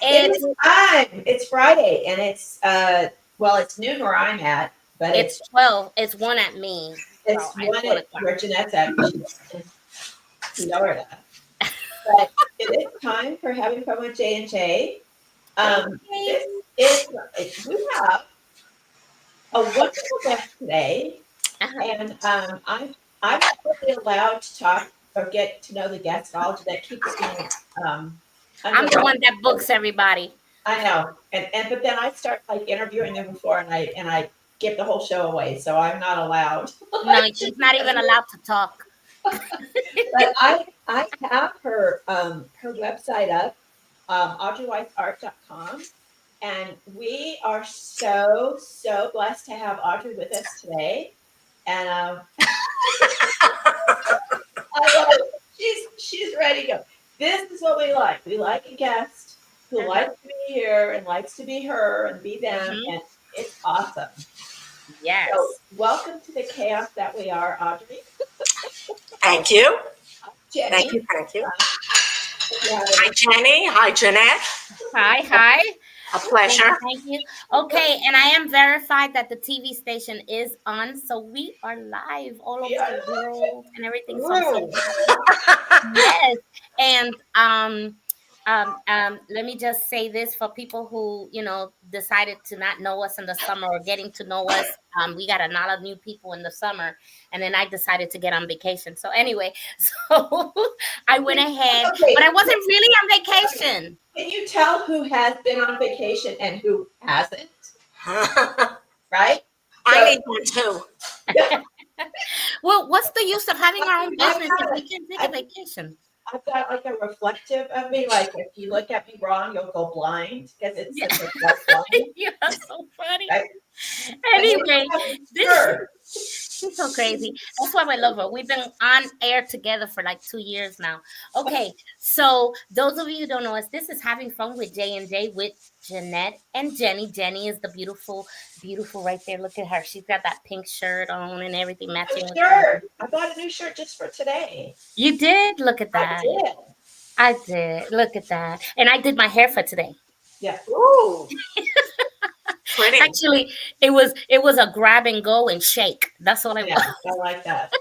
It is time. It's Friday, and it's it's noon where I'm at, but It's 12. It's 1 at me. it's It's one 1 at o'clock. where Jeanette's at. She's in Florida. But it is time for having fun with J and J. This is we have a wonderful guest today, and I'm not really allowed to talk or get to know the guest at all. Jeanette keeps me I'm under the one wraps. that books everybody. I know, and but then I start like interviewing them before, and I give the whole show away, so I'm not allowed. No, she's not even allowed to talk. But I have her website up, audreyweissart.com, and we are so blessed to have Audrey with us today. And I love it. She's ready to go. This is what we like. We like a guest who likes to be here and likes to be her and be them, and it's awesome. Yes. So welcome to the chaos that we are, Audrey. Thank you. Jenny. Thank you. Hi, Jenny. Hi, Jeanette. Hi. A pleasure. Thank you. Okay, and I am verified that the TV station is on, so we are live all over the world and everything. So yes, and let me just say this for people who decided to not know us in the summer or getting to know us. We got a lot of new people in the summer, and then I decided to get on vacation. So anyway, so I went ahead, but I wasn't really on vacation. Can you tell who has been on vacation and who hasn't? Right? I need one too. Well, what's the use of having our own business if we can't take a vacation? I've got like a reflective of me. Like if you look at me wrong, you'll go blind because it's such a blind. Yeah, so funny. Right? Anyway, she's so crazy. That's why I love her. We've been on air together for like 2 years now. Okay, so those of you who don't know us, this is Having Fun with J and J with Jeanette and Jenny. Jenny is the beautiful right there. Look at her. She's got that pink shirt on and everything matching with her. I bought a new shirt just for today. You did? Look at that. I did. Look at that. And I did my hair for today. Yeah. Ooh. Pretty. Actually, it was a grab and go and shake. That's all I want. I like that.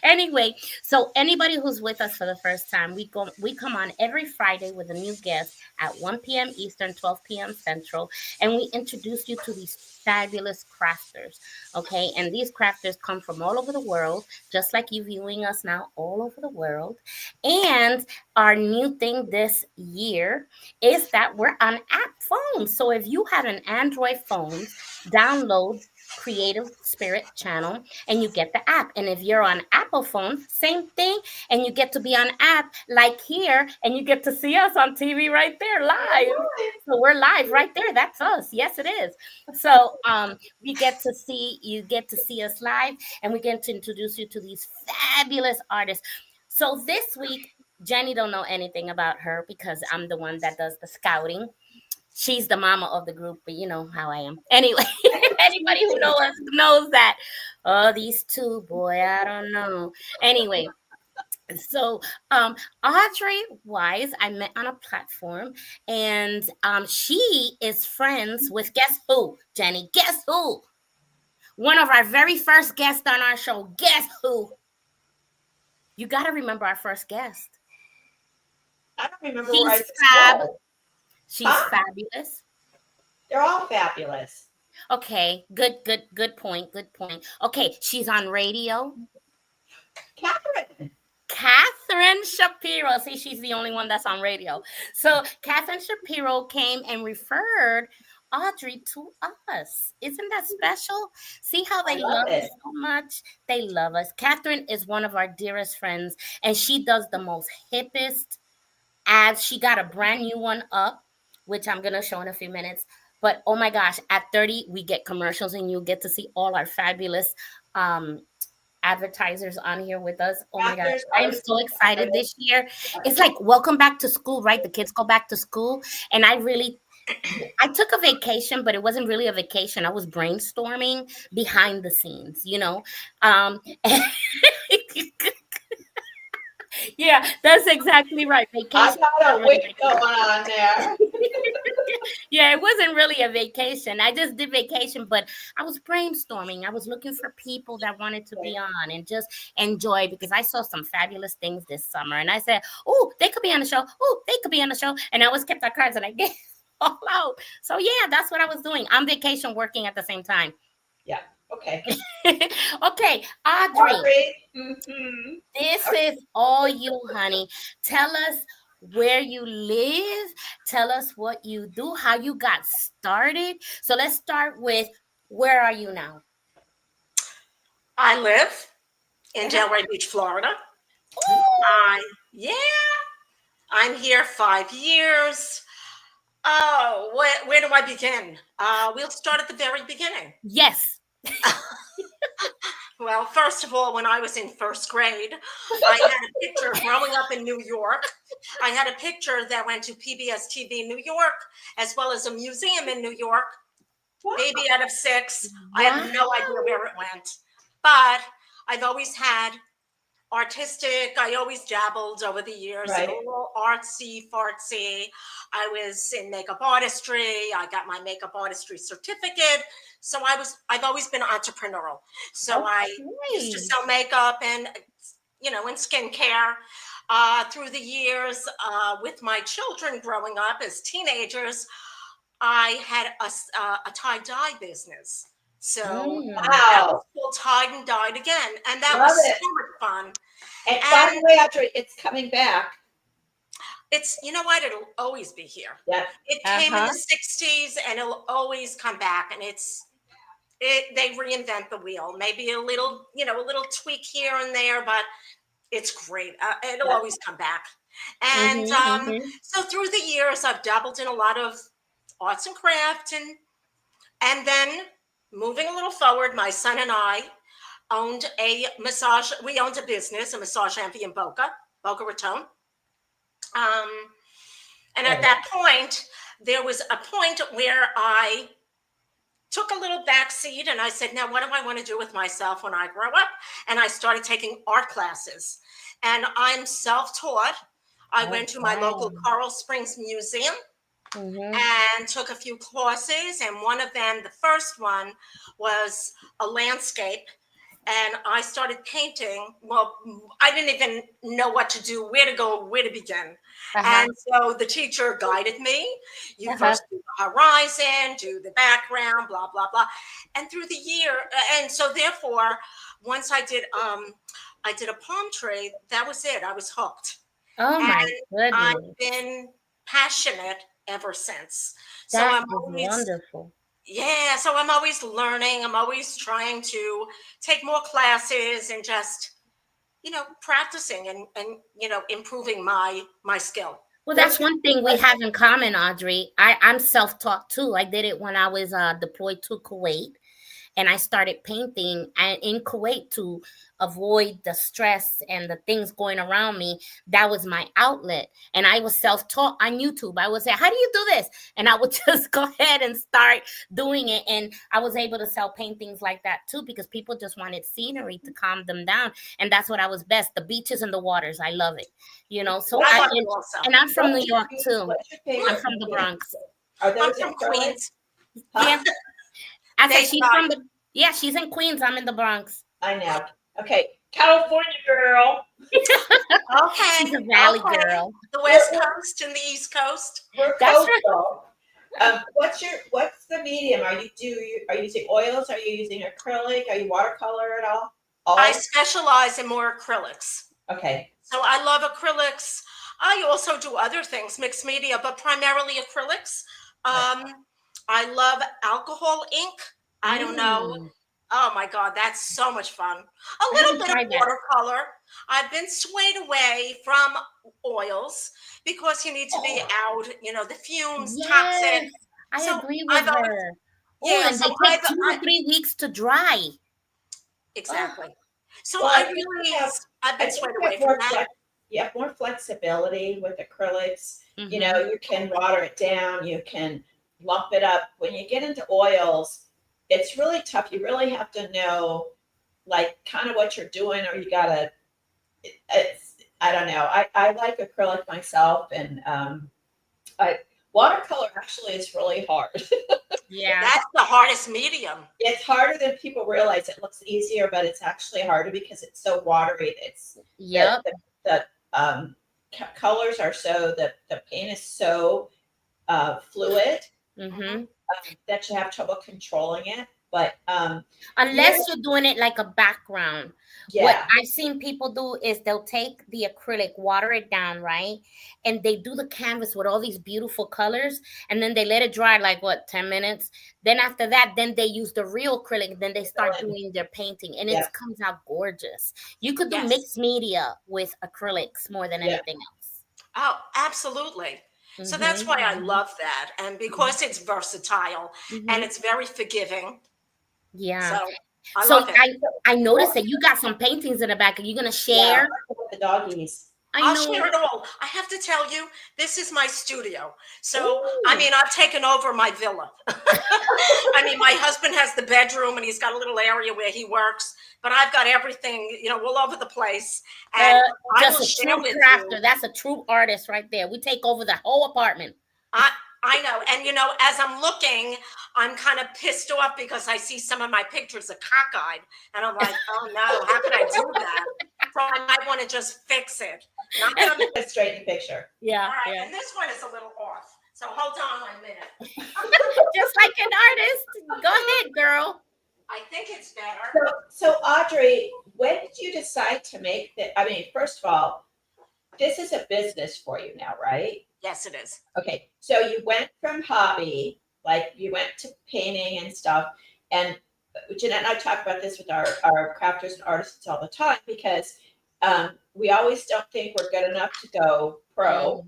Anyway, so anybody who's with us for the first time, we come on every Friday with a new guest at 1 p.m. Eastern, 12 p.m. Central, and we introduce you to these fabulous crafters, okay? And these crafters come from all over the world, just like you viewing us now all over the world. And our new thing this year is that we're on app phones. So if you have an Android phone, download Creative Spirit channel and you get the app. And if you're on Apple phone, same thing, and you get to be on app like here, and you get to see us on TV right there live. So we're live right there. That's us. Yes, it is. So you get to see us live, and we get to introduce you to these fabulous artists. So this week, Jenny don't know anything about her because I'm the one that does the scouting. She's the mama of the group, but you know how I am. Anyway, anybody who knows us knows that. Oh, these two, boy, I don't know. Anyway, so Audrey Weiss, I met on a platform, and she is friends with, guess who, Jenny? Guess who? One of our very first guests on our show. Guess who? You got to remember our first guest. I don't remember where I saw. She's fabulous. They're all fabulous. Okay, good point. Okay, she's on radio. Catherine Shapiro. See, she's the only one that's on radio. So Catherine Shapiro came and referred Audrey to us. Isn't that special? See how they love us so much? They love us. Catherine is one of our dearest friends, and she does the most hippest ads. She got a brand new one up, which I'm going to show in a few minutes. But, oh, my gosh, at 30, we get commercials, and you'll get to see all our fabulous advertisers on here with us. Oh, my gosh, I'm so excited this year. It's like welcome back to school, right? The kids go back to school. And I took a vacation, but it wasn't really a vacation. I was brainstorming behind the scenes, you know. Yeah, that's exactly right. Vacation. I got a wig going on there. Yeah, it wasn't really a vacation. I just did vacation, but I was brainstorming. I was looking for people that wanted to be on and just enjoy because I saw some fabulous things this summer. And I said, oh, they could be on the show. Oh, they could be on the show. And I always kept our cards and I gave all out. So yeah, that's what I was doing. I'm vacation working at the same time. Yeah. Okay. Okay, Audrey. This is all you, honey. Tell us where you live. Tell us what you do, how you got started. So let's start with where are you now? I live in Uh-huh. Delray Beach, Florida. Ooh, Yeah, I'm here 5 years. Oh, where do I begin? We'll start at the very beginning. yes. Well, first of all, when I was in first grade, I had a picture growing up in New York. I had a picture that went to PBS TV New York, as well as a museum in New York. Wow. Baby out of 6. I Wow. have no idea where it went. But I've always had artistic. I always dabbled over the years in a Right. little artsy fartsy. I was in makeup artistry. I got my makeup artistry certificate. So I've always been entrepreneurial. So I used to Okay. sell makeup and and skincare. Through the years, with my children growing up as teenagers, I had a tie dye business. So Mm. that was Wow. called Tied and Dyed again, and that Love was so it. much fun. And by And the way, Audrey, it's coming back. it's, you know what, it'll always be here. Yeah. It came in the Uh-huh. 60s and it'll always come back. And they reinvent the wheel, maybe a little tweak here and there, but it's great. It'll Yeah. always come back. And Mm-hmm, mm-hmm. so through the years, I've dabbled in a lot of arts and craft, and then moving a little forward, my son and I owned we owned a business, a massage amphi in Boca Raton. Um, and at Right. that point, there was a point where I took a little back seat and I said, now what do I want to do with myself when I grow up? And I started taking art classes. And I'm self-taught. I Oh, went to my wow. local Coral Springs Museum Mm-hmm. and took a few courses. And one of them, the first one, was a landscape. And I started painting. Well, I didn't even know what to do, where to go, where to begin. Uh-huh. And so the teacher guided me. You Uh-huh. first do the horizon, do the background, blah, blah, blah. And through the year, and so therefore, once I did a palm tree, that was it. I was hooked. Oh my And I've goodness. been passionate ever since. So That I'm is always, wonderful. yeah, so I'm always learning. I'm always trying to take more classes and just, practicing and improving my skill. Well, that's What's one thing we have in common, Audrey. I'm self-taught too. I did it when I was deployed to Kuwait. And I started painting and in Kuwait to avoid the stress and the things going around me. That was my outlet. And I was self-taught on YouTube. I would say, how do you do this? And I would just go ahead and start doing it. And I was able to sell paintings like that too, because people just wanted scenery to calm them down. And that's what I was best. The beaches and the waters. I love it. So I what's love it also. and I'm from New what's your York too. what's your favorite I'm from the medium? Bronx. Are I'm those from acrylic? Queens. Yeah. Huh? I said They she's from the yeah, she's in Queens. I'm in the Bronx. I know. Okay. California girl. Okay, She's a valley okay. girl. The West Coast and the East Coast. We're That's right. coastal. What's the medium? Are you using oils? Are you using acrylic? Are you watercolor at all? I All? specialize in more acrylics. Okay. So I love acrylics. I also do other things, mixed media, but primarily acrylics. Right. I love alcohol ink. I don't know. Mm, Oh my God, that's so much fun. A I little haven't bit of tried that. watercolor. I've been swayed away from oils because you need to be out, the fumes, toxic. Yes, I So agree with I've always, her. Oh, yeah, and so they take 2 to 3 weeks to dry. Oh, exactly. So Well, I've I been think swayed you away have from that. you have more flexibility with acrylics. mm-hmm. You can water it down, you can lump it up. When you get into oils, it's really tough. You really have to know like kind of what you're doing, or you gotta. I don't know. I like acrylic myself, and I watercolor actually is really hard. Yeah. That's the hardest medium. It's harder than people realize. It looks easier, but it's actually harder because it's so watery. It's Yep. the colors are so the paint is so fluid Mm-hmm. that you have trouble controlling it. But Unless you're doing it like a background. What yeah, I've seen people do is they'll take the acrylic, water it down, right? And they do the canvas with all these beautiful colors, and then they let it dry like what, 10 minutes. Then after that, then they use the real acrylic, then they start doing their painting, and yeah, it comes out gorgeous. You could do Yes. mixed media with acrylics more than Yeah. anything else. Oh, absolutely. So that's why I love that. And because it's versatile and it's very forgiving. Yeah. So I So love it. I noticed that you got some paintings in the back. Are you gonna share? the doggies. I'll share it all. I have to tell you, this is my studio. So, I Ooh. mean, I've taken over my villa. I mean, my husband has the bedroom and he's got a little area where he works, but I've got everything, all over the place. And I Just will a share true with crafter. you. That's a true artist right there. We take over the whole apartment. I know. And, as I'm looking, I'm kind of pissed off because I see some of my pictures are cockeyed. And I'm like, oh, no, how could I do that? So I might want to just fix it. Not that I'm A straighten picture. Yeah, All right, yeah. and this one is a little off. So hold on 1 minute. Just like an artist. Go ahead, girl. I think it's better. So Audrey, when did you decide to make that? I mean, first of all, this is a business for you now, right? Yes, it is. Okay, so you went from hobby, like you went to painting and stuff, and Jeanette and I talk about this with our crafters and artists all the time because we always don't think we're good enough to go pro,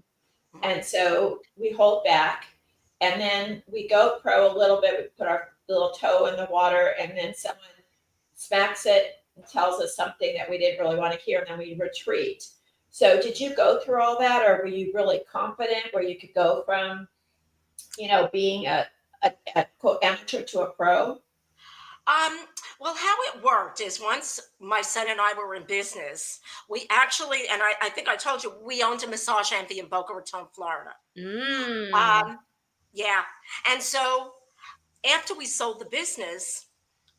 and so we hold back, and then we go pro a little bit. We put our little toe in the water, and then someone smacks it and tells us something that we didn't really want to hear, and then we retreat. So did you go through all that, or were you really confident where you could go from, being a quote amateur to a pro? Well, how it worked is once my son and I were in business, we actually, and I think I told you, we owned a massage envy in Boca Raton, Florida. Yeah. And so after we sold the business,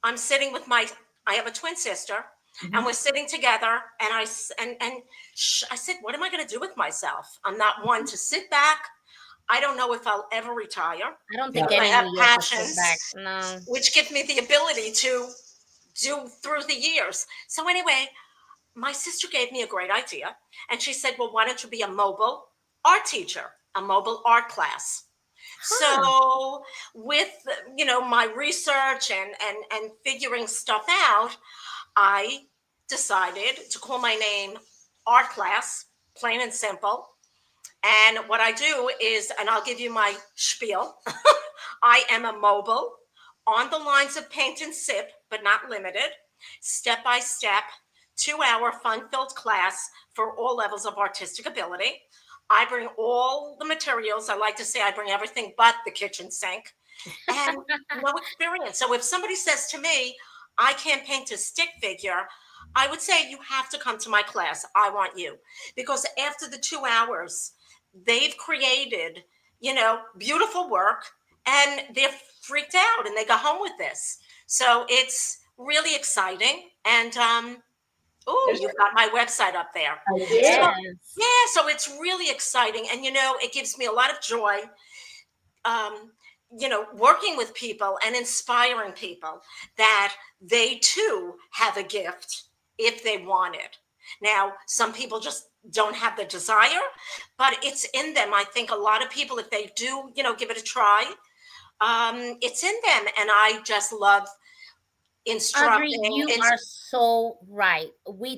I'm sitting with I have a twin sister, and we're sitting together, and I said, what am I going to do with myself? I'm not one to sit back. I don't know if I'll ever retire. I don't think I have any passions, back. No. which give me the ability to do through the years. So anyway, my sister gave me a great idea, and she said, well, why don't you be a mobile art teacher, a mobile art class? So with my research and figuring stuff out, I decided to call my name Art Class, plain and simple. And what I do is, and I'll give you my spiel, I am a mobile, on the lines of paint and sip, but not limited, step-by-step, 2-hour fun-filled class for all levels of artistic ability. I bring all the materials. I like to say I bring everything but the kitchen sink and no experience. So if somebody says to me, I can't paint a stick figure, I would say you have to come to my class. I want you. Because after the 2 hours, they've created, beautiful work, and they're freaked out and they go home with this. So it's really exciting. And you've got my website up there. Yeah. So it's really exciting. And, it gives me a lot of joy, working with people and inspiring people that they too have a gift if they want it. Now, some people just don't have the desire, but it's in them. I think a lot of people, if they do, give it a try, it's in them. And I just love instructing. Audrey, you are so right.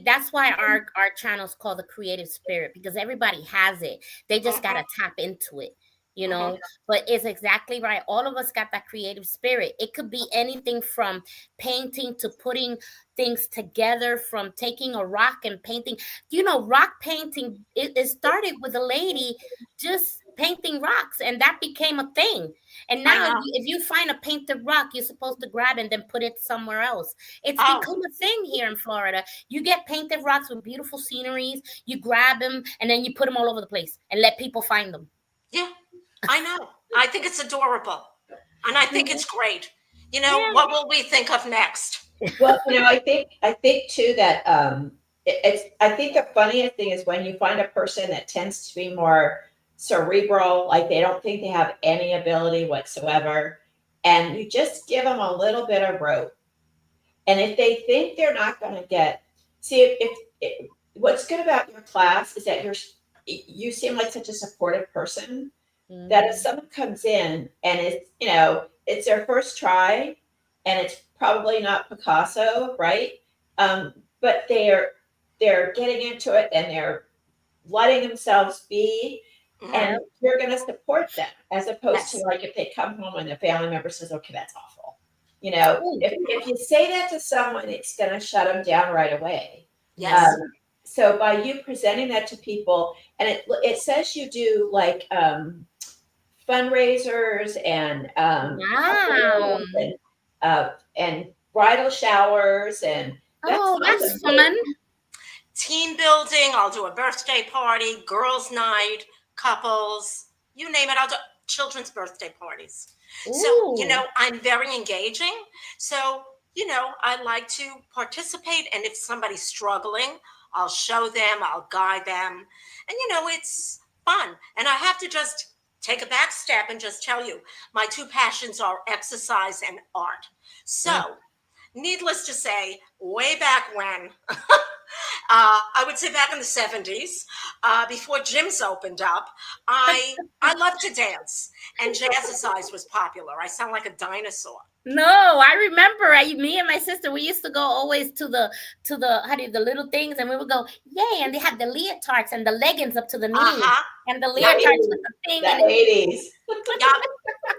That's why our channel is called The Creative Spirit, because everybody has it. They just got to tap into it, but it's exactly right. All of us got that creative spirit. It could be anything from painting to putting things together, from taking a rock and painting. Rock painting, it started with a lady just painting rocks, and that became a thing. And now if you find a painted rock, you're supposed to grab it and then put it somewhere else. It's become a thing here in Florida. You get painted rocks with beautiful sceneries, you grab them, and then you put them all over the place and let people find them. Yeah. I know. I think it's adorable. And I think it's great. Yeah. What will we think of next? Well, I think too that I think the funniest thing is when you find a person that tends to be more cerebral, like they don't think they have any ability whatsoever, and you just give them a little bit of rope. And if they think they're not going to get, see if what's good about your class is that you seem like such a supportive person that if Mhm. someone comes in and it's their first try and it's probably not Picasso, right? But they're getting into it and they're letting themselves be, Mhm. and Yep. you're going to support them as opposed to Yes. like if they come home and the family member says, okay, that's awful. You know, Ooh. if you say that to someone, it's going to shut them down right away. Yes. So by you presenting that to people, and it says you do like fundraisers and Wow. couples and bridal showers, and that's Oh, awesome. that's fun. Team building. I'll do a birthday party, girls' night, couples, you name it. I'll do children's birthday parties. So, Ooh. I'm very engaging. So, I like to participate. And if somebody's struggling, I'll show them, I'll guide them. And, it's fun. And I have to just take a back step and just tell you my two passions are exercise and art. Mm. So, needless to say, way back when, I would say back in the 70s, before gyms opened up, I loved to dance, and jazzercise was popular. I sound like a dinosaur. No, I remember. Me and my sister, we used to go always to the the little things, and we would go, yay! And they had the leotards and the leggings up to the knees, Uh-huh. and the Yep. leotards with the thing, The and it, 80s. Yep.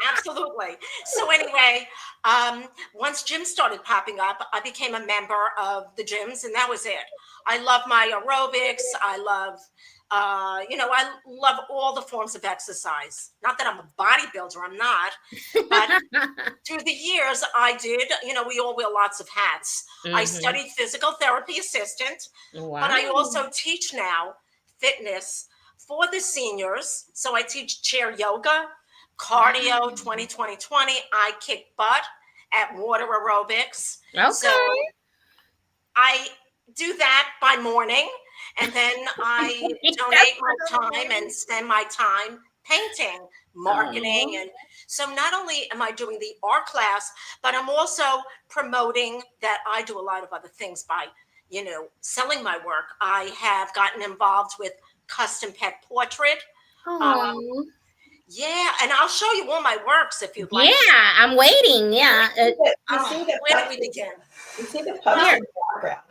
Absolutely. So anyway, once gyms started popping up, I became a member of the gyms, and that was it. I love my aerobics. I love all the forms of exercise. Not that I'm a bodybuilder, I'm not, but through the years, I did. We all wear lots of hats. I Mhm. studied physical therapy assistant, but I Wow. also teach now fitness for the seniors. So I teach chair yoga, cardio Wow. 2020. I kick butt at water aerobics. So Okay. I do that by morning, and then I donate my time and spend my time painting, marketing. Oh. And so not only am I doing the art class, but I'm also promoting that I do a lot of other things by, selling my work. I have gotten involved with custom pet portrait. Um, Oh. yeah, and I'll show you all my works if you'd like to. Yeah, I'm waiting. Yeah. You see the Where do pups, we begin? you see the pups Well, in the background.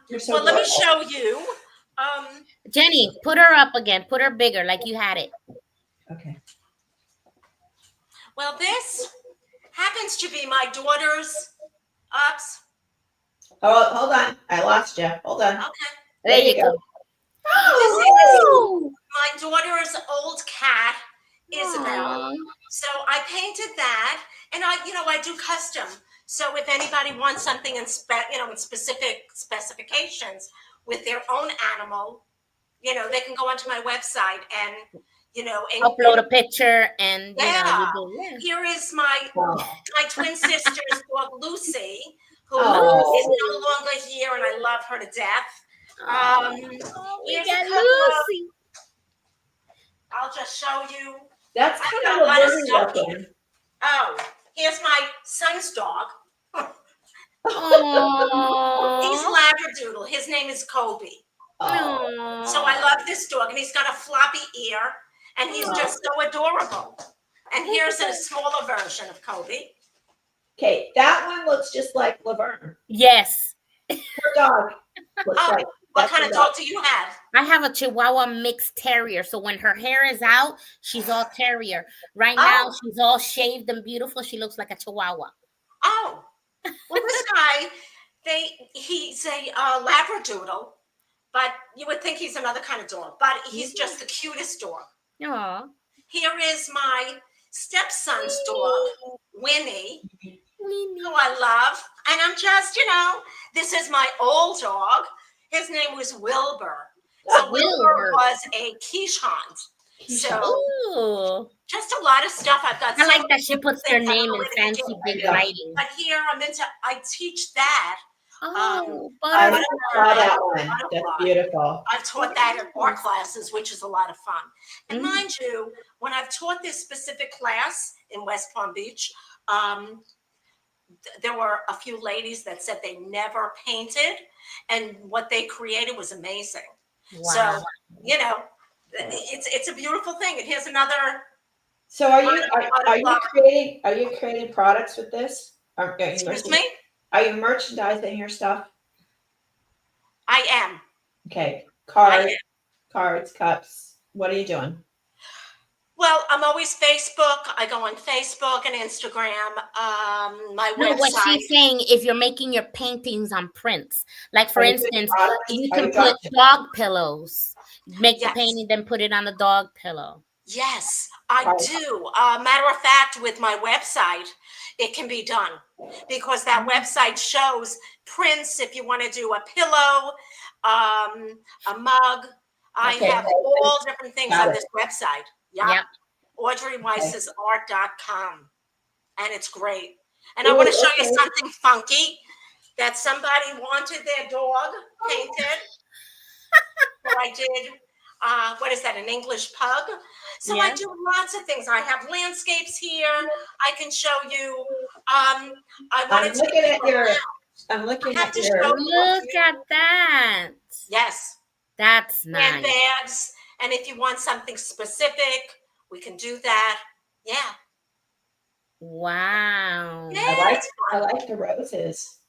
They're so well, let me adorable. show you. Um, Jenny, put her up again. Put her bigger, like you had it. Okay. well, this happens to be my daughter's ups. Oh, hold on. I lost you. Hold on. Okay. There There you you go. go. This is Oh. my daughter's old cat, Isabel. Aw. So I painted that, and I do custom. So if anybody wants something in specific specifications with their own animal, they can go onto my website and, Upload a picture, and you yeah. do. Yeah. Here is my Oh. twin sister's dog Lucy, who is Oh. no longer here, and I love her to death. Oh, we Here's a got couple of. Lucy. I'll just show you. That's I've kind got a of a lot of Laverne stuff here. looking. Oh, here's my son's dog. He's Oh. Labradoodle. His name is Kobe. Oh. So I love this dog, and he's got a floppy ear, and he's Oh. just so adorable. And here's a smaller version of Kobe. Okay, that one looks just like Laverne. Yes, Her dog looks Oh, like what that's kind her of dog. dog do you have? I have a Chihuahua mixed terrier. So when her hair is out, she's all terrier. Right now, Oh, she's all shaved and beautiful. She looks like a Chihuahua. oh. Well, this guy, he's a Labradoodle, but you would think he's another kind of dog. But he's just the cutest dog. Aw. Here is my stepson's dog, Winnie, who I love. And I'm just, this is my old dog. His name was Wilbur. So Wilbur Wilbur. was a Keeshond. So Ooh. just a lot of stuff. I've got I so like many that she different puts their things I don't name know in where to fancy begin. big Yeah. writing. But here I teach that. Oh, I butterfly. saw that one. That's Butterfly. beautiful. I've taught that at art classes, which is a lot of fun. And Mhm. mind you, when I've taught this specific class in West Palm Beach, there were a few ladies that said they never painted, and what they created was amazing. Wow. So, you know, it's a beautiful thing. And here's another. So are you creating products with this? Excuse me? Are you merchandising your stuff? I am. Okay. I am. Cards, cups. What are you doing? Well, I'm always Facebook. I go on Facebook and Instagram. My No, what website. she's saying, if you're making your paintings on prints, like for Are you doing instance, products? you Are can you put dropshipping? dog pillows. Make the Yes. painting, then put it on the dog pillow. Yes, I Right. do. Matter of fact, with my website, it can be done because that website shows prints. If you want to do a pillow, a mug, I Okay. have all different things Got on it. this website. Yep. AudreyWeiss'sArt.com, and it's great. And I Ooh, want to show you okay. something funky that somebody wanted their dog painted. So I did. What is that? An English pug. So I Yes. do lots of things. I have landscapes here. I can show you. I I'm wanted to. looking at your. I'm I looking have at to your. show you a Look few. at that. Yes, That's nice. handbags. And if you want something specific, we can do that. Yeah. Wow. Yeah, it's I fun, like the roses.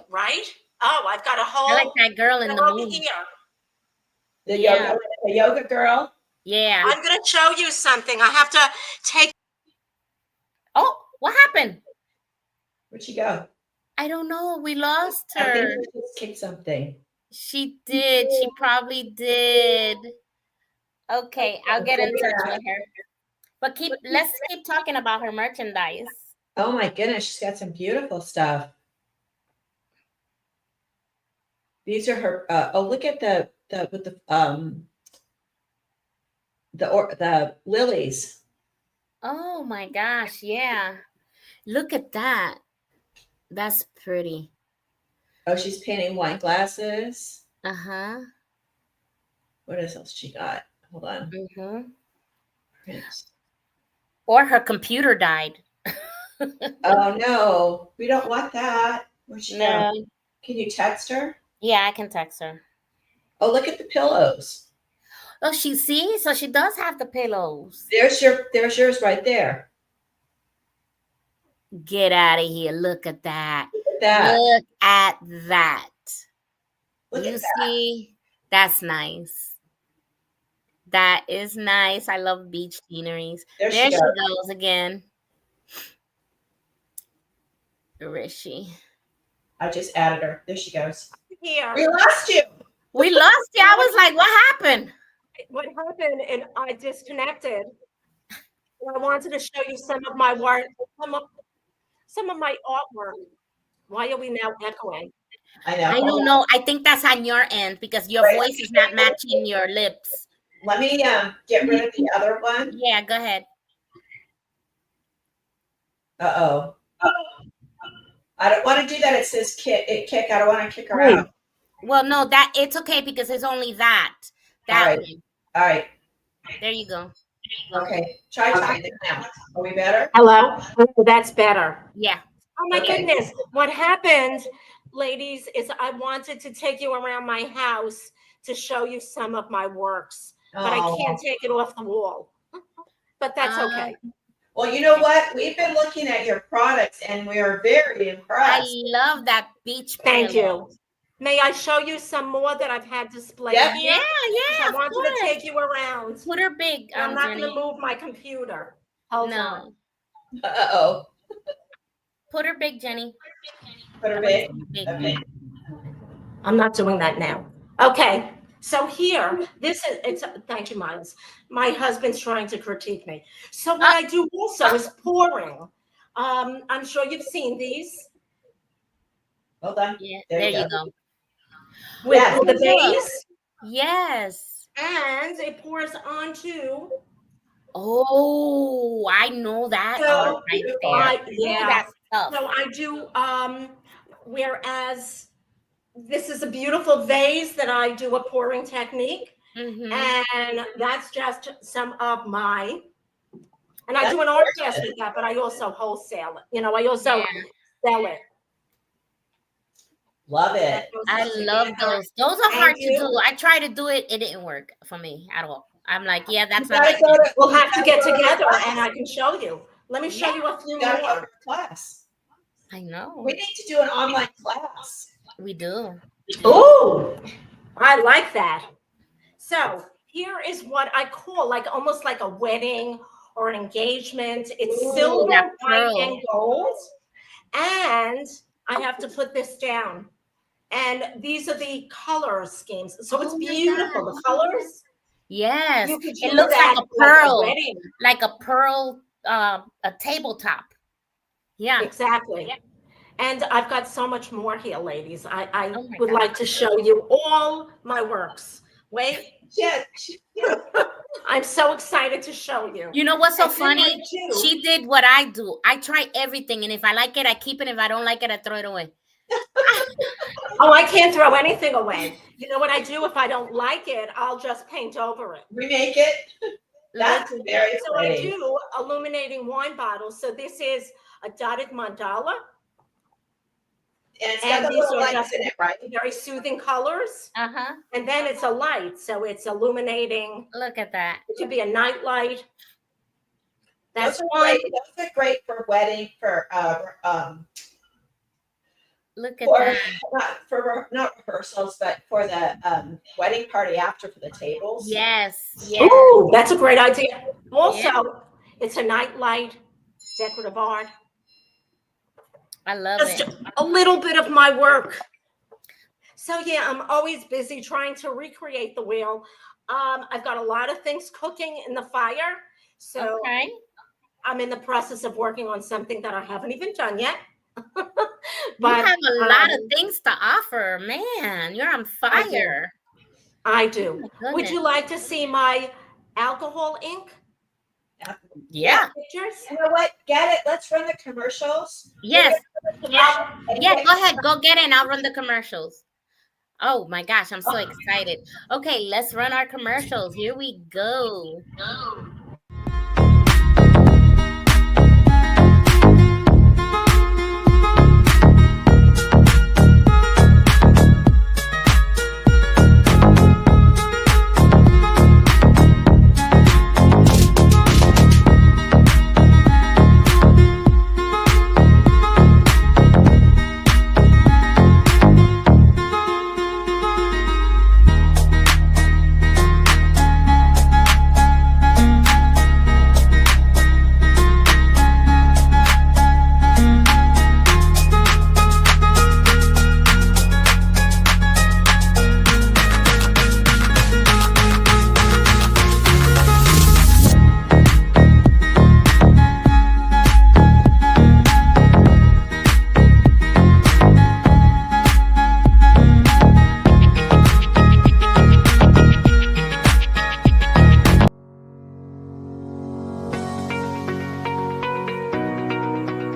right? Oh, I've got a I like whole that girl in the over moon. here. Yeah. The yoga girl. Yeah. I'm going to show you something. I have to take. Oh, what happened? Where'd she go? I don't know. We lost I think her. she just kicked something. She did. She probably did. Okay, I'll get in touch with her. But let's keep talking about her merchandise. Oh my goodness, she's got some beautiful stuff. These are her. Oh, look at the with the lilies. Oh my gosh, yeah. Look at that. That's pretty. Oh, she's painting wine glasses. Uh-huh. What else she got? Hold on. Mm-hmm. Prints. Or her computer died. Oh no, we don't want that. Where'd she go? No. Can you text her? Yeah, I can text her. Oh, look at the pillows. Oh, so she does have the pillows. There's yours right there. Get out of here. Look at that. Look at that. Look at that. Look You at that. see? That's nice. That is nice. I love beach sceneries. There There she she goes. goes again. Where is she? I just added her. There she goes. Here. We lost you. We lost you. I was like, what happened? What happened, and I disconnected. I wanted to show you some of my work, some of my artwork. Why are we now echoing? I know. I don't know. I think that's on your end because your Wait. voice is not matching your lips. Let me get rid of the other one. Yeah, go ahead. Uh-oh. I don't want to do that. It says kick. I don't want to kick her out. Well, no, it's okay because it's only that. All right. One. All right. There you go. Okay. Try talking now. Are we better? Hello? That's better. Yeah. Oh my Okay. goodness. What happened, ladies, is I wanted to take you around my house to show you some of my works, but I can't take it off the wall. But that's okay. Well, you know what? We've been looking at your products and we are very I impressed. love that beach Thank pillow. you. May I show you some more that I've had displayed Yep. here? Yeah, I of wanted to course. take you around. Put her big, I'm not going Jenny. to move my computer. Hold on. No. Uh-oh. Put her big, Jenny. Put her big. Okay. I'm not doing that now. Okay. So here, thank you, Miles. My husband's trying to critique me. So what I do also is pouring. I'm sure you've seen these. Hold on. Yeah, There you go. With Yes. the base. Yes. And it pours onto Oh, I know that art So right beautiful. there. Yeah. That's tough. So I do, whereas this is a beautiful vase that I do a pouring technique. Mm-hmm. And that's just some of my, and I That's do an art gorgeous. class with that, but I also wholesale it. You know, I also sell it. Love it. I love those. Those are hard to do. I tried to do it. It didn't work for me at all. I'm like, yeah, that's not. We'll have to get together and I can show you. Let me show you a few You gotta go to more. a class. I know. We need to do an online class. We do. Oh, I like that. So here is what I call like almost like a wedding or an engagement. It's silver, white, and gold. And I have to put this down. And these are the color schemes. So it's beautiful. The colors. Yes. You could It use looks like that a pearl. wedding. Like a pearl, a tabletop. Yeah. Exactly. Yeah. And I've got so much more here, ladies. I Oh my would God. like to show you all my works. Wait. Yeah. I'm so excited to show you. You know what's so I did funny? one too. She did what I do. I try everything, and if I like it, I keep it. If I don't like it, I throw it away. Oh, I can't throw anything away. You know what I do? If I don't like it, I'll just paint over it. Remake it. That's very So I pretty. do illuminating wine bottles. So this is a dotted mandala. And it's got And the these little are lights just in it, right? very soothing colors. Uh-huh. And then it's a light. So it's illuminating. Look at that. It could be a night light. That's Those are one. great. Those are great for wedding, for Look at for that. not rehearsals, but for the wedding party after for the tables. Yes. Yes. Ooh, that's a great idea. Also, it's a night light, decorative art. I love Just it. a little bit of my work. So yeah, I'm always busy trying to recreate the wheel. I've got a lot of things cooking in the fire. So Okay. I'm in the process of working on something that I haven't even done yet. You have a lot of things to offer, man. You're on fire. I do. Oh, Would you like to see my alcohol ink? Yeah. Pictures? You know what? Get it. Let's run the commercials. Yes. Yeah. Yeah. Go ahead. Go get it. And I'll run the commercials. Oh my gosh, I'm so excited. Okay, let's run our commercials. Here we go.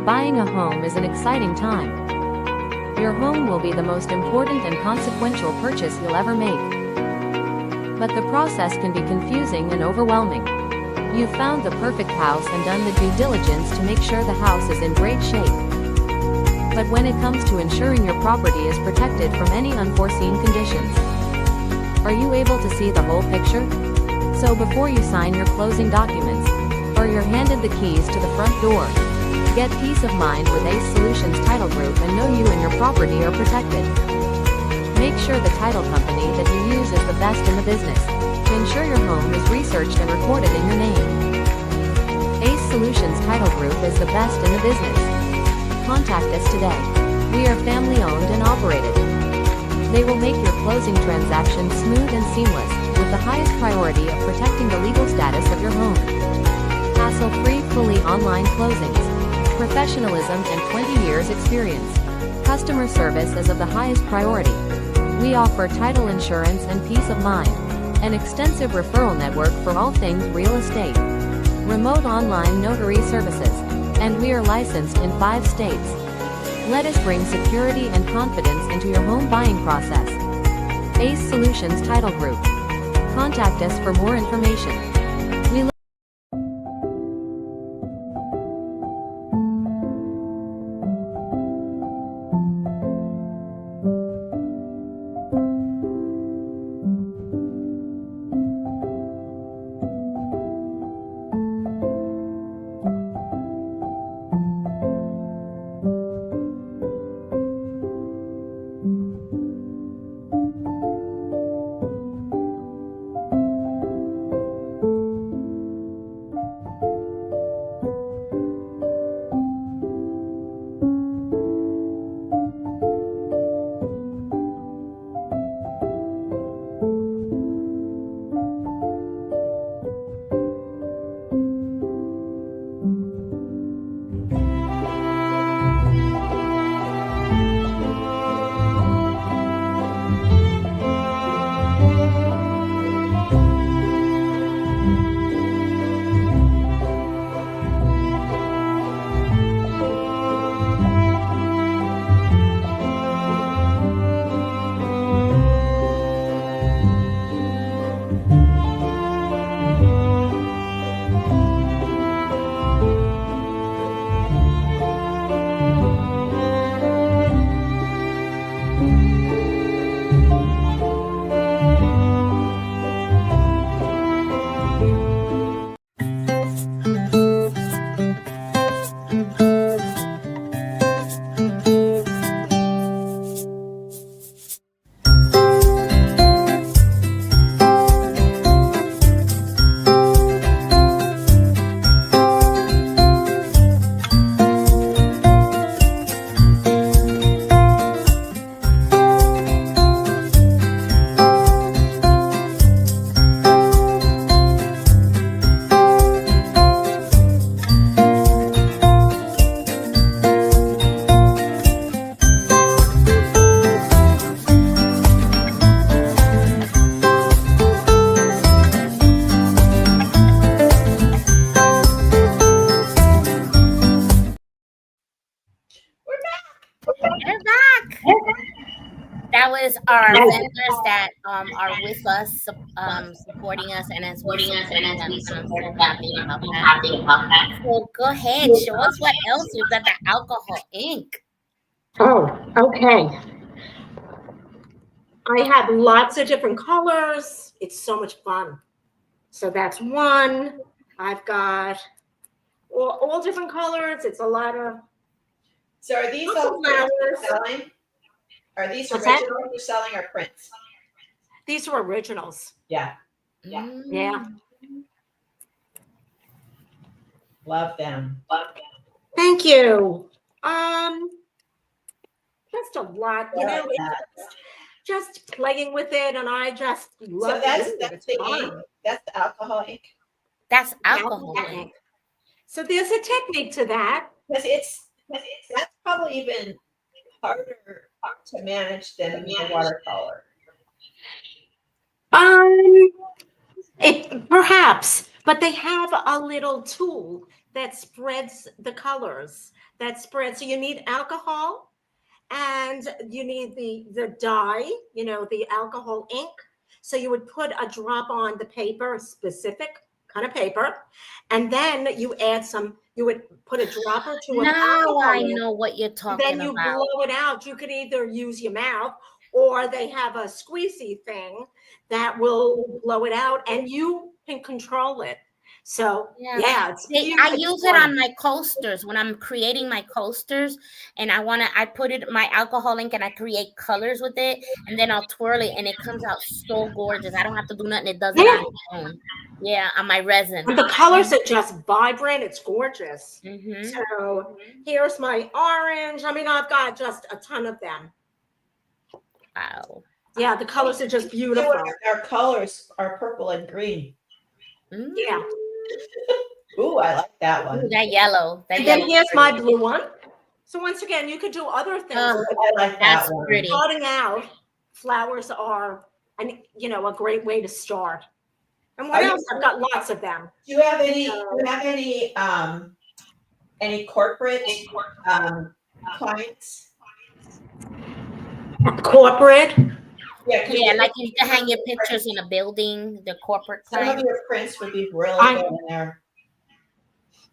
Buying a home is an exciting time. Your home will be the most important and consequential purchase you'll ever make. But the process can be confusing and overwhelming. You've found the perfect house and done the due diligence to make sure the house is in great shape. But when it comes to ensuring your property is protected from any unforeseen conditions, are you able to see the whole picture? So before you sign your closing documents, or you're handed the keys to the front door, get peace of mind with Ace Solutions Title Group and know you and your property are protected. Make sure the title company that you use is the best in the business to ensure your home is researched and recorded in your name. Ace Solutions Title Group is the best in the business. Contact us today. We are family owned and operated. They will make your closing transaction smooth and seamless, with the highest priority of protecting the legal status of your home. Hassle-free, fully online closings. Professionalism and 20 years experience. Customer service is of the highest priority. We offer title insurance and peace of mind. An extensive referral network for all things real estate. remote online notary services, and we are licensed in 5 states. Let us bring security and confidence into your home buying process. Ace Solutions Title Group. Contact us for more information. We They're back. That was our vendors that are with us, supporting us, and as we support them. And I'm so happy about that. So go ahead, show us what else you've got. The alcohol ink. Oh, okay. I have lots of different colors. It's so much fun. So that's one. I've got all different colors. It's a lot of. So are these Lots of all prints you're flowers. selling? Are these What's that? originals you're selling or prints? These are originals. Yeah, Yeah. love them. Thank you. Just a lot, you know, Love that. it's just playing with it, and I just love So that's it. the It's ink. fun. That's the alcohol ink. That's alcohol ink. Ink. So there's a technique to that. Because that's probably even harder to manage than the watercolor. It perhaps, but they have a little tool that spreads the colors. So you need alcohol, and you need the dye, you know, the alcohol ink. So you would put a drop on the paper, a specific kind of paper, and then you would put a drop or two of Now alcohol I in, know what you're and talking then you about. blow it out. You could either use your mouth, or they have a squeezy thing that will blow it out, and you can control it. So yeah, it's I use it on my coasters when I'm creating my coasters, and I put it my alcohol ink and I create colors with it, and then I'll twirl it, and it comes out so gorgeous. I don't have to do nothing; it does it on its own. Yeah, on my resin. And the colors are just vibrant. It's gorgeous. Mm-hmm. So here's my orange. I mean, I've got just a ton of them. Wow. Yeah, the colors are just beautiful. Our colors are purple and green. Mm. Yeah. Ooh, I like that one. Ooh, that yellow. And then here's my blue one. So once again, you could do other things. I like that That's one. pretty. Starting out, flowers are, a great way to start. And what else? I've got lots of them. Do you have any corporate clients? Corporate. Yeah, like you can hang your pictures in a building, the corporate Some of clients. your prints would be really good in there.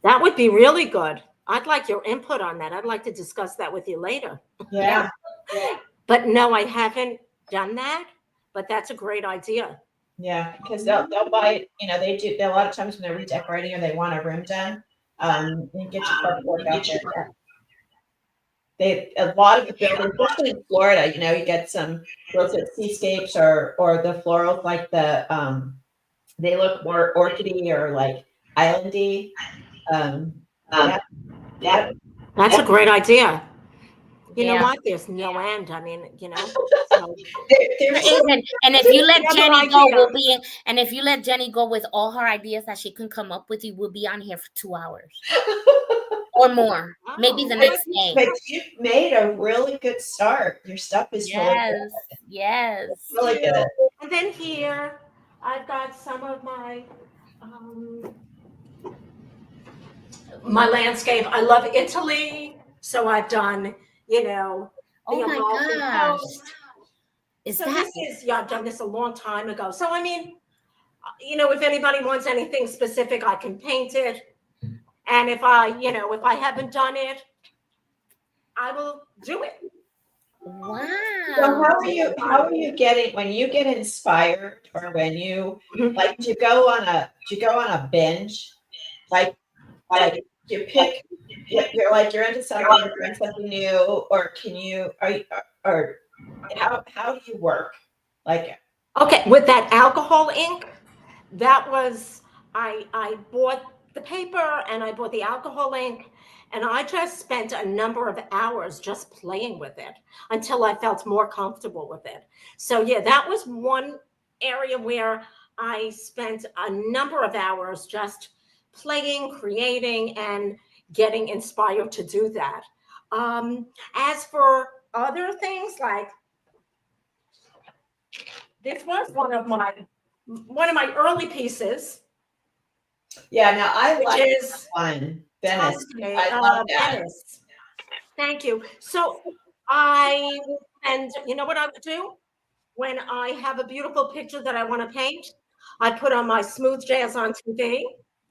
That would be really good. I'd like your input on that. I'd like to discuss that with you later. Yeah. But no, I haven't done that. But that's a great idea. Yeah, because they'll buy it. They do. A lot of times when they're redecorating or they want a room done, you get your cardboard out there. A lot of the buildings, especially in Florida, you get some those seascapes or the florals like they look more orchidy or like islandy. That's a great idea. You know Yeah. what? There's no end. I mean, So. And if you let Another Jenny go, idea. we'll be. And if you let Jenny go with all her ideas that she can come up with, we'll be on here for 2 hours or more, maybe the next day. But you've made a really good start. Your stuff is really good. Yes. Really good. And then here, I've got some of my my landscape. I love Italy, so I've done, Oh the my Amalfi gosh. Coast. So I've done this a long time ago. So I mean, if anybody wants anything specific, I can paint it. And if I haven't done it, I will do it. Wow. So how are you getting when you get inspired or when you like do you go on a binge? Like you pick you're into something, you're doing something new, or how do you work? Like Okay, with that alcohol ink, that was I bought the paper and I bought the alcohol ink, and I just spent a number of hours just playing with it until I felt more comfortable with it. So yeah, that was one area where I spent a number of hours just playing, creating, and getting inspired to do that. As for other things, like this was one of my early pieces. yeah, now I Which like is one. Venice. Tuscany, I love that. Venice. Thank you. So and you know what I would do when I have a beautiful picture that I want to paint? I put on my smooth jazz on TV,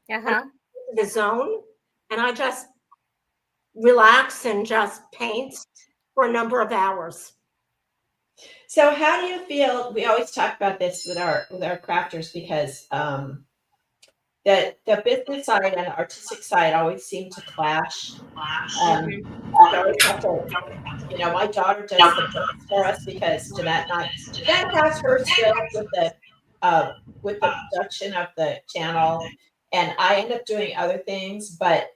the zone, and I just relax and just paint for a number of hours. So how do you feel? We always talk about this with our crafters because the business side and the artistic side always seem to clash. You always have to, my daughter does the books for us because Jeanette has her skills with the production of the channel, and I end up doing other things, but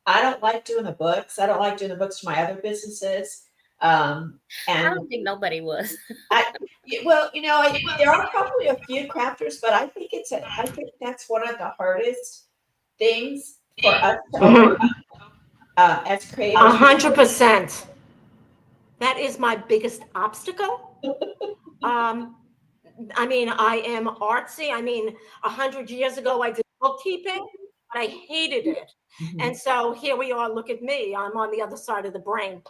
I don't like doing the books. I don't like doing the books for my other businesses. I don't think nobody was. There are probably a few crafters, but I think that's one of the hardest things for us to overcome as creators. 100%. That is my biggest obstacle. I mean, I am artsy. I mean, 100 years ago, I did bookkeeping, but I hated it. Mm-hmm. And so here we are. Look at me. I'm on the other side of the brain.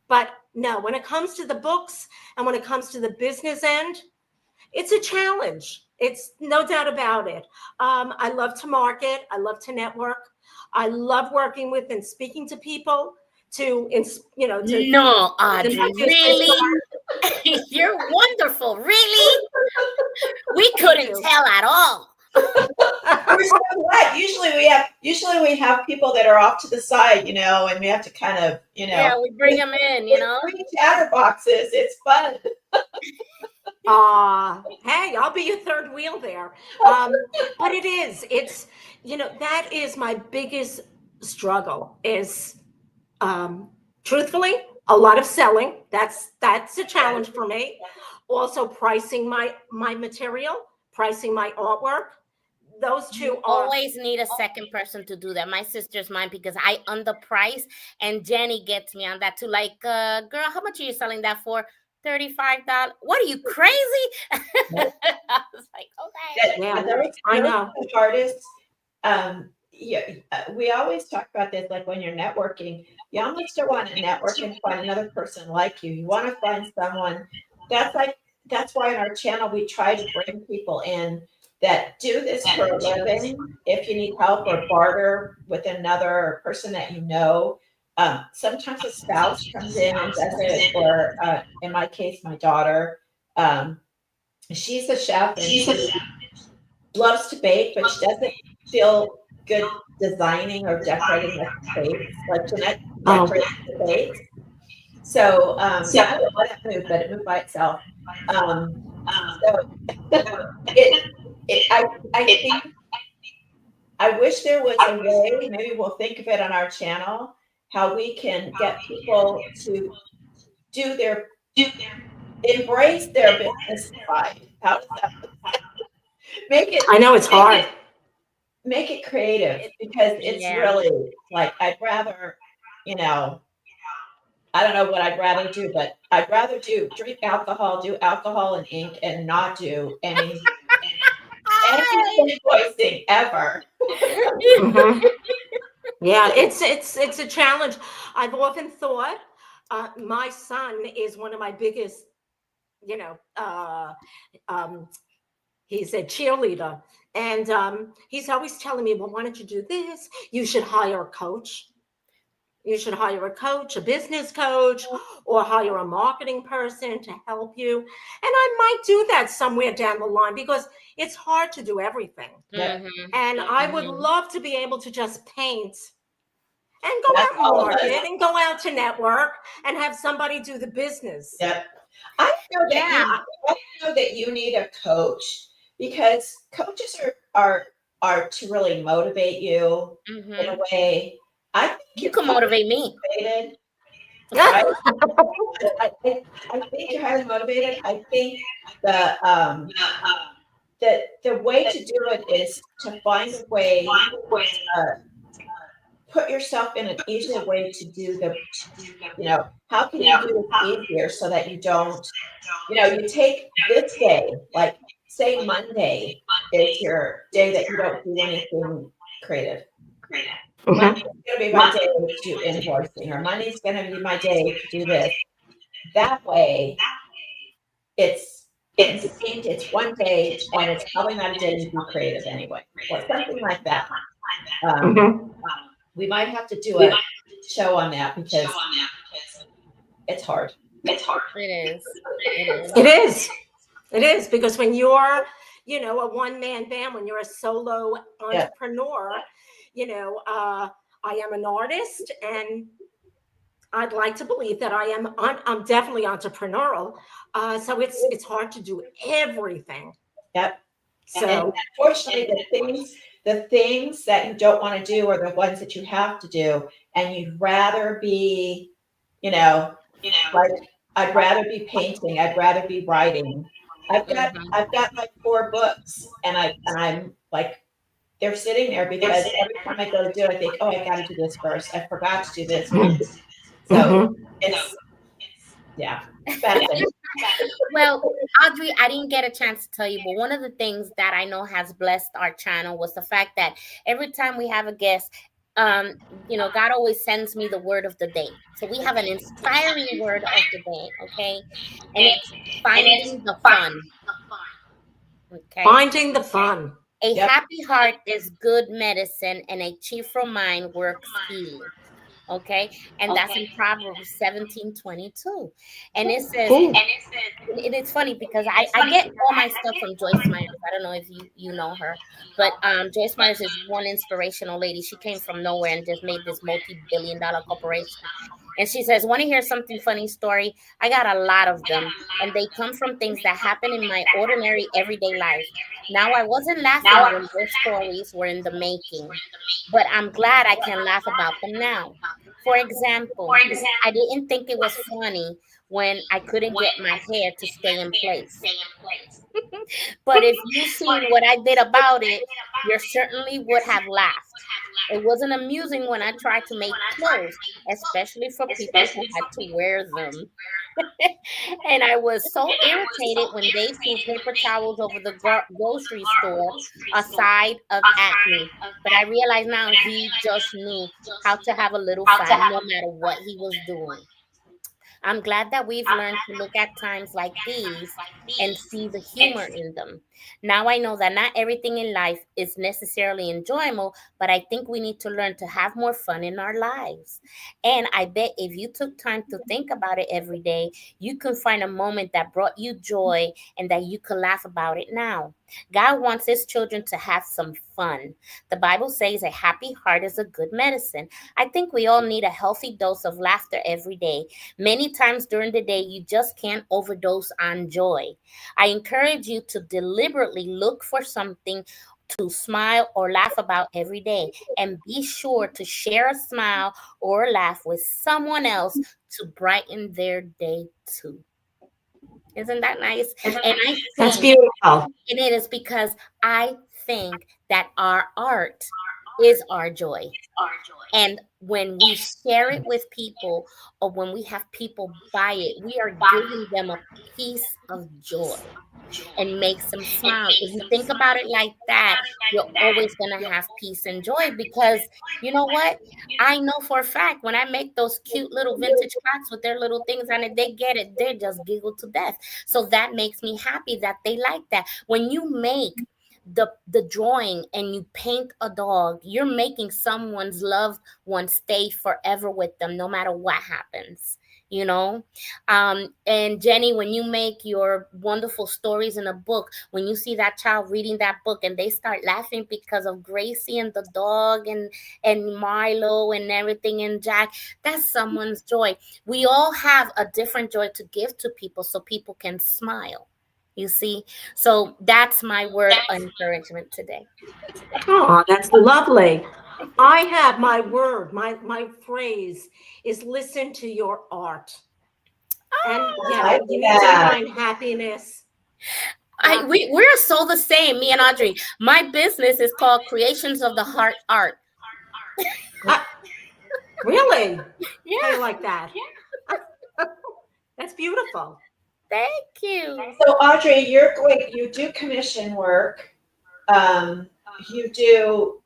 But no, when it comes to the books and when it comes to the business end, it's a challenge. It's no doubt about it. I love to market. I love to network. I love working with and speaking to people No, Audrey, really? You're wonderful. Really? We couldn't tell at all. Usually we have people that are off to the side, and we have to kind of, Yeah, we bring them in, Bring chatterboxes. It's fun. Hey, I'll be your third wheel there. But it's that is my biggest struggle is, truthfully, a lot of selling. That's a challenge for me. Also pricing my material, pricing my artwork. Those two always need a second person to do that. My sister's mine because I underprice, and Jenny gets me on that too. Like, girl, how much are you selling that for? $35. What are you, crazy? I was like, okay. Yeah, Those I are know. the hardest. Yeah, we always talk about this, like when you're networking, you almost don't want to network and find another person like you. You want to find someone that's like, that's why on our channel we try to bring people in that do this for a living. If you need help or barter with another person that you know, sometimes a spouse comes in and does it, or in my case, my daughter. Um, she's a chef and she loves to bake, but she doesn't feel good designing or decorating the cakes. Like Jeanette Oh. decorates the cakes. So I don't know why that moved, but it moved by itself. So I think I wish there was a way, maybe we'll think of it on our channel, how we can get people to do their embrace their business side. How does that make it? I know it's hard. Make it creative, because it's Yeah. really like I'd rather, I don't know what I'd rather do, but I'd rather drink alcohol, do alcohol and ink, and not do any invoicing ever. Mhm. Yeah, it's a challenge. I've often thought my son is one of my biggest, you know, he's a cheerleader, and he's always telling me, well, why don't you do this? You should hire a coach. You should hire a coach, a business coach, or hire a marketing person to help you. And I might do that somewhere down the line, because it's hard to do everything. Yep. Mhm. And I would Mhm. love to be able to just paint and go That's out and all of us. market and go out to network and have somebody do the business. Yep. I know that Yeah. I know that you need a coach, because coaches are to really motivate you in Mhm. a way. I think You you're can motivate me. motivated, right? I think you're highly motivated. I think the way to do it is to find a way, put yourself in an easier way to do how can you do this easier so that you don't, you take this day, like say Monday is your day that you don't do anything creative. Monday's gonna be my day to do invoicing, or Monday's gonna be my day to do this. That way, it's contained, it's one day, and it's probably not a day to be creative anyway, or something like that. Mhm. We might have to do a show on that, because it's hard. It is. It is. It is. It is, because when you're, a one-man band, when you're a solo Yeah. entrepreneur, I am an artist, and I'd like to believe that I'm definitely entrepreneurial. So it's hard to do everything. Yep. So And unfortunately, the things that you don't want to do are the ones that you have to do, and you'd rather be, like I'd rather be painting, I'd rather be writing. Mhm. I've got like 4 books, and I'm like, they're sitting there because every time I go to do it, I think, oh, I got to do this first. I forgot to do this one. So Mhm. it's bad thing. Well, Audrey, I didn't get a chance to tell you, but one of the things that I know has blessed our channel was the fact that every time we have a guest, God always sends me the word of the day. So we have an inspiring word of the day, okay? And it's finding the fun. Okay. Finding the fun. A Yep. happy heart is good medicine, and a cheerful mind works healing. Okay. And that's in Proverbs 17:22. And it says, Ooh. it's funny because I get all my stuff from Joyce Myers. I don't know if you know her, but Joyce Myers is one inspirational lady. She came from nowhere and just made this multi-billion-dollar corporation. And she says, want to hear something funny story? I got a lot of them, and they come from things that happen in my ordinary everyday life. Now, I wasn't laughing when those stories were in the making, but I'm glad I can laugh about them now. For example, I didn't think it was funny when I couldn't get my hair to stay in place. But if you seen what I did about it, you certainly would have laughed. It wasn't amusing when I tried to make clothes, especially for people who had to wear them. And I was so irritated when they threw paper towels over the grocery store aside of at me. But I realize now he just knew how to have a little fun no matter what he was doing. I'm glad that we've learned to look at times like these and see the humor in them. Now I know that not everything in life is necessarily enjoyable, but I think we need to learn to have more fun in our lives. And I bet if you took time to think about it every day, you can find a moment that brought you joy and that you could laugh about it now. God wants his children to have some fun. The Bible says a happy heart is a good medicine. I think we all need a healthy dose of laughter every day. Many times during the day, you just can't overdose on joy. I encourage you to deliberately look for something to smile or laugh about every day, and be sure to share a smile or laugh with someone else to brighten their day too. Isn't that nice? And I That's think, beautiful. and it is because I think that our art is our joy. And when we share it with people, or when we have people buy it, we are giving them a piece of joy and makes them smile. If you think about it like that, you're always going to have peace and joy, because you know what? I know for a fact when I make those cute little vintage clocks with their little things on it, they get it. They just giggle to death. So that makes me happy that they like that. When you make the drawing and you paint a dog, you're making someone's loved one stay forever with them no matter what happens, you know. And Jenny, when you make your wonderful stories in a book, when you see that child reading that book and they start laughing because of Gracie and the dog and Milo and everything and Jack, that's someone's joy. We all have a different joy to give to people so people can smile, you see. So that's my word of encouragement today. Oh, that's lovely. I have my word, my phrase is listen to your art. And I yeah, like you need to that. find happiness. We're so the same, me and Audrey. My business is called Creations of the Heart Art. Uh, really? Yeah, How you like that? That's beautiful. thank you. So Audrey, you do commission work. Um, you do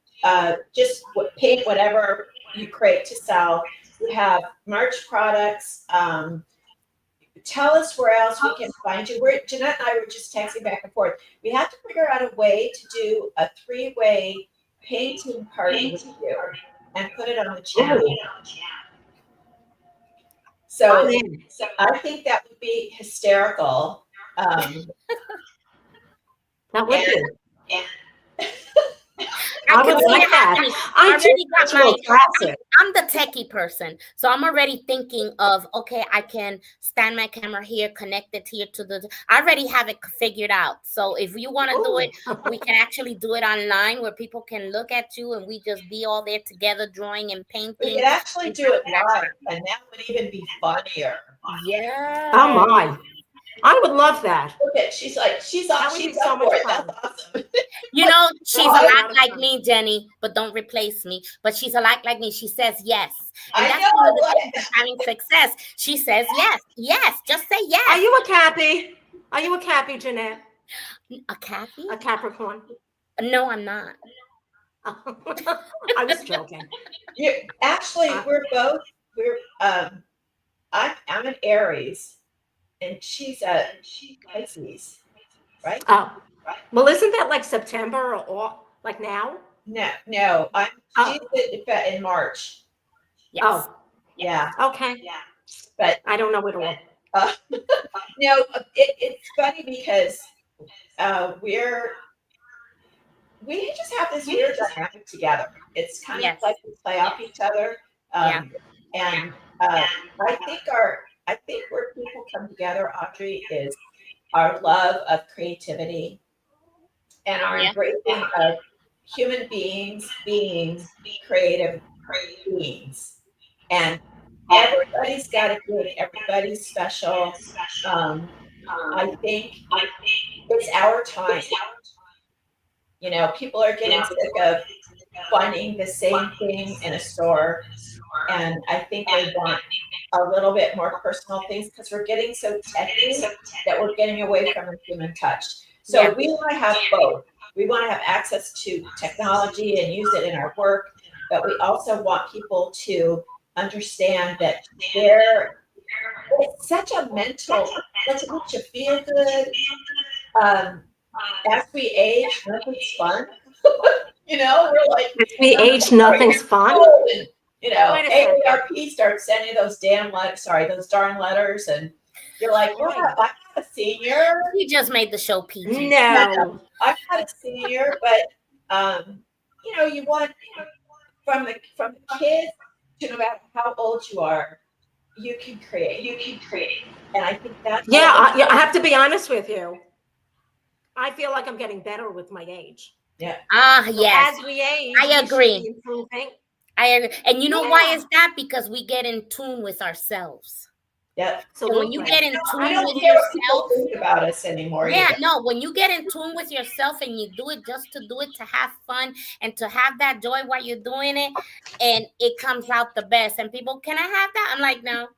just paint whatever you create to sell. You have merch products. Tell us where else we can find you. Jeanette and I were just texting back and forth. We have to figure out a way to do a three-way painting party with you and put it on the channel. So I'm in. I think that would be hysterical. That would be. And I I can would see like it that. happening. I Already got do virtual classes. I'm the techie person. So I'm already thinking of, okay, I can stand my camera here, connect it here to I already have it figured out. So if you want to do it, we can actually do it online where people can look at you and we just be all there together drawing and we painting. could actually do it live, and that would even be funnier. Yeah. Oh my. I would love that. Look at she's up would be so up much for it. fun. That's awesome. You know, she's Oh, a a lot lot of like fun. me, Jenny, but don't replace me. But she's a lot like me. She says yes. And I that's know. one of the things of having success. She says yes. Yes. Just say Are yes. you a Cappy? Are you a Cappy, Jeanette? A Kathy? A Capricorn? No, I'm not. I was joking. Actually, we're I'm an Aries and she's a Pisces, right? Oh, well, isn't that like September or like now? No, she's in March. Yes. Oh, Yeah, okay. but I don't know it all. no, it's funny because we just have this weird dynamic together. It's kind Yes. of like we play off each other. Yeah. And I think where people come together, Audrey, is our love of creativity and our Yeah. embracing of human beings being creative beings. And everybody's got a gift, everybody's special. I think it's our time. You know, people are getting sick of finding the same thing in a store, and I think they want a little bit more personal things because we're getting so techy that we're getting away from the human touch. So Yeah. we want to have both. We want to have access to technology and use it in our work, but we also want people to understand that it's such a mental, such a makes you feel good. As we age, nothing's fun. We're like, As we age, nothing's fun. and, Wait a second. AARP starts sending those those darn letters, and you're like, well, I'm not a senior. You just made the show PG. No. I'm not a senior, but you want from the kids to no matter how old you are, you can create. And I think that's I have to be honest with you. I feel like I'm getting better with my age. Yeah. Yes. As we age, I agree. We should be improving. I agree. And you know why is that? Because we get in tune with ourselves. Yeah. So when you get in tune I don't with care what people yourself, think about us anymore. yeah, either. no, when you get in tune with yourself and you do it just to do it, to have fun and to have that joy while you're doing it, and it comes out the best. And people, can I have that? I'm like, no.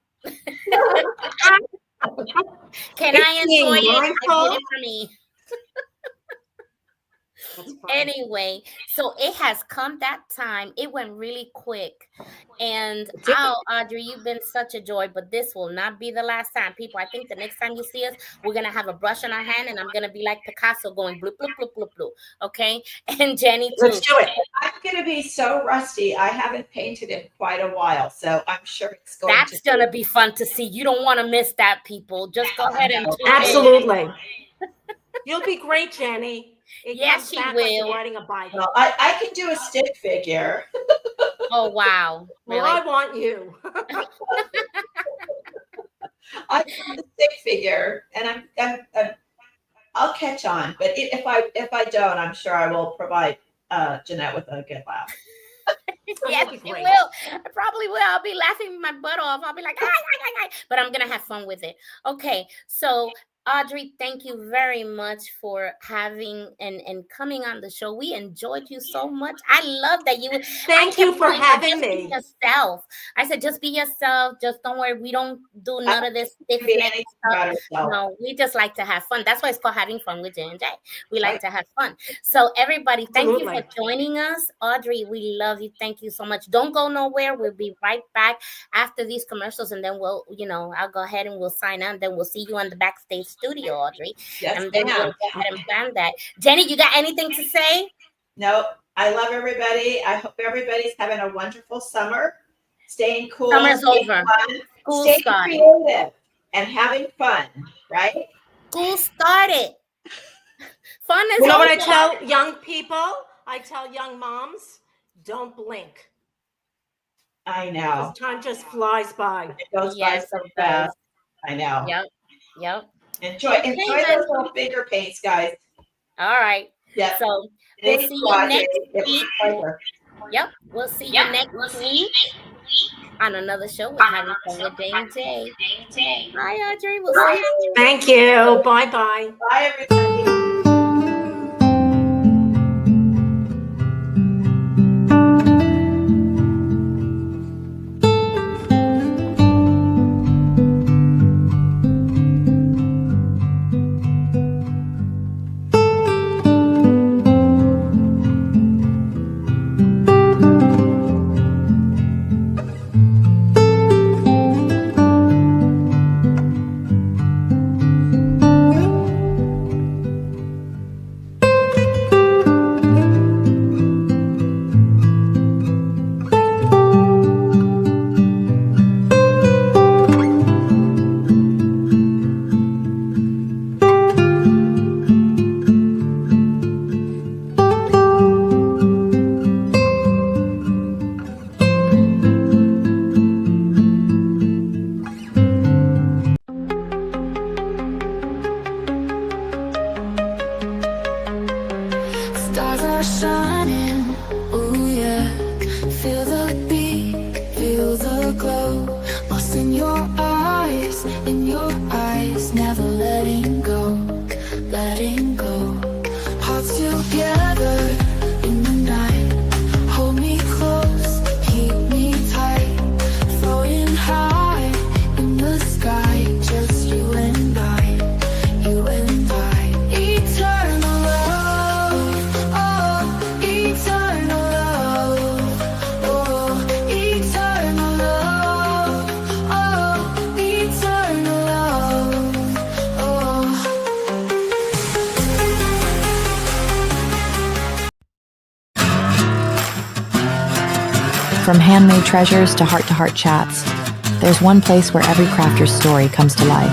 Can I enjoy it? I did it for me. Anyway, so it has come that time. It went really quick. And Audrey, you've been such a joy, but this will not be the last time. People, I think the next time you see us, we're going to have a brush in our hand and I'm going to be like Picasso going bloop, bloop, bloop, bloop, bloop. Okay? And Jenny too. Let's do it. I'm going to be so rusty. I haven't painted in quite a while, so I'm sure it's going That's going to be fun to see. You don't want to miss that, people. Just go ahead and tune in. Absolutely. You'll be great, Jenny. Yes, she will. Like riding a bike. Well, I can do a stick figure. Oh, wow. Well, Really? I want you. I can do a stick figure, and I'll catch on. But if I don't, I'm sure I will provide Jeanette with a good laugh. Yes, you will. I probably will. I'll be laughing my butt off. I'll be like, but I'm going to have fun with it. Okay, so Audrey, thank you very much for having and coming on the show. We enjoyed you so much. I love that you. Thank you for having me. Be yourself. I said, just be yourself. Just don't worry. We don't do none of this stiff stuff. No, we just like to have fun. That's why it's called having fun with J&J. We like to have fun. So everybody, thank you for joining us. Audrey, we love you. Thank you so much. Don't go nowhere. We'll be right back after these commercials, and then we'll, I'll go ahead and we'll sign on. Then we'll see you on the backstage studio, Audrey. Yes, and then we'll go ahead and plan that. Jenny, you got anything to say? No, I love everybody. I hope everybody's having a wonderful summer. Staying cool. Summer's over. Staying creative and having fun, right? School started. Fun is over. what I tell young people, I tell young moms, don't blink. I know. Time just flies by. It goes by so fast. I know. Yep. Enjoy those little finger paints, guys. All right. Yeah. So we'll see you next week. Yep. We'll see you next week on another show with Having Fun with J&J. Bye, Audrey. We'll see you. Thank you. Bye-bye. Bye, everybody. From handmade treasures to heart chats, there's one place where every crafter's story comes to life.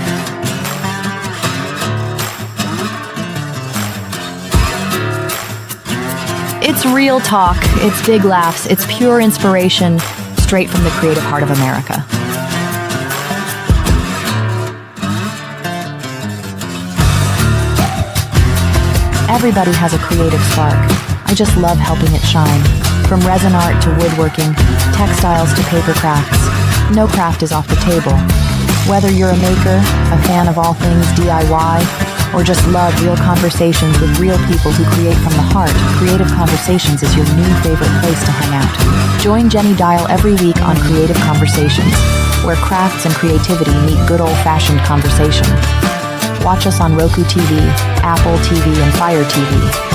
It's real talk, it's big laughs, it's pure inspiration, straight from the creative heart of America. Everybody has a creative spark. I just love helping it shine. From resin art to woodworking, textiles to paper crafts, no craft is off the table. Whether you're a maker, a fan of all things DIY, or just love real conversations with real people who create from the heart, Creative Conversations is your new favorite place to hang out. Join Jenny Dial every week on Creative Conversations, where crafts and creativity meet good old-fashioned conversation. Watch us on Roku TV, Apple TV, and Fire TV.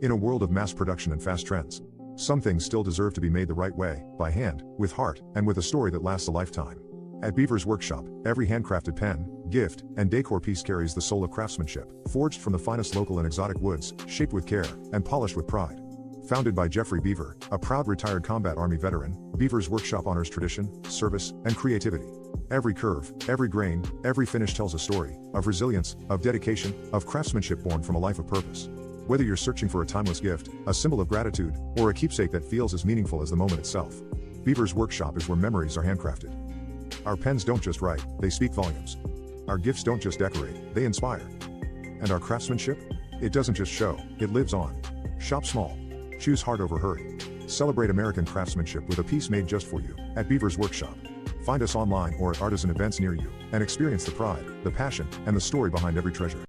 In a world of mass production and fast trends, some things still deserve to be made the right way, by hand, with heart, and with a story that lasts a lifetime. At Beaver's Workshop, every handcrafted pen, gift, and decor piece carries the soul of craftsmanship, forged from the finest local and exotic woods, shaped with care, and polished with pride. Founded by Jeffrey Beaver, a proud retired combat Army veteran, Beaver's Workshop honors tradition, service, and creativity. Every curve, every grain, every finish tells a story of resilience, of dedication, of craftsmanship born from a life of purpose. Whether you're searching for a timeless gift, a symbol of gratitude, or a keepsake that feels as meaningful as the moment itself, Beaver's Workshop is where memories are handcrafted. Our pens don't just write, they speak volumes. Our gifts don't just decorate, they inspire. And our craftsmanship? It doesn't just show, it lives on. Shop small. Choose hard over hurry. Celebrate American craftsmanship with a piece made just for you at Beaver's Workshop. Find us online or at artisan events near you, and experience the pride, the passion, and the story behind every treasure.